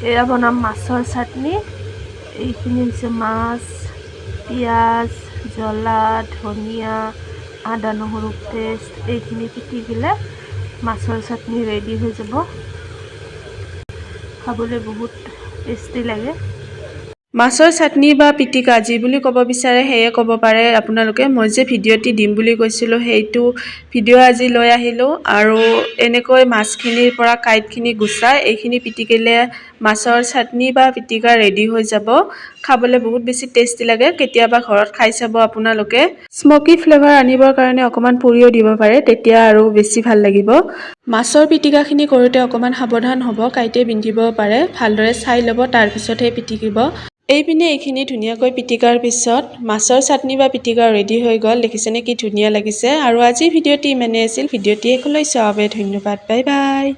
এয়া বনাম মাছৰ চাটনি। এইখিনি হৈছে মাছ, পিঁয়াজ, জ্বলা, ধনিয়া, আদা নহৰু পেষ্ট এইখিনি পিটিকিলে মাছৰ চাটনি ৰেডি হৈ যাব। খাবলৈ বহুত টেষ্টি লাগে। মাছৰ চাটনি বা পিটিকা যি বুলি ক'ব বিচাৰে সেয়ে ক'ব পাৰে আপোনালোকে। মই যে ভিডিঅ'টি দিম বুলি কৈছিলোঁ সেইটো ভিডিঅ' আজি লৈ আহিলোঁ। আৰু এনেকৈ মাছখিনিৰ পৰা কাঁইটখিনি গুচাই এইখিনি পিটিকিলে মাছৰ চাটনি বা পিটিকা ৰেডি হৈ যাব। খাবলৈ বহুত বেছি টেষ্টি লাগে। কেতিয়াবা ঘৰত খাই চাব আপোনালোকে। স্মকি ফ্লেভাৰ আনিবৰ কাৰণে অকণমান পুৰিও দিব পাৰে, তেতিয়া আৰু বেছি ভাল লাগিব। মাছৰ পিটিকাখিনি কৰোঁতে অকণমান সাৱধান হ'ব, কাঁইটে বিন্ধিব পাৰে। ভালদৰে চাই ল'ব, তাৰপিছতহে পিটিকিব। এইপিনে এইখিনি ধুনীয়াকৈ পিটিকাৰ পিছত মাছৰ চাটনি বা পিটিকা ৰেডি হৈ গ'ল। দেখিছেনে কি ধুনীয়া লাগিছে। আৰু আজিৰ ভিডিঅ'টি ইমানেই আছিল। ভিডিঅ'টি শেষলৈ চোৱাৰ বাবে ধন্যবাদ। Bye bye.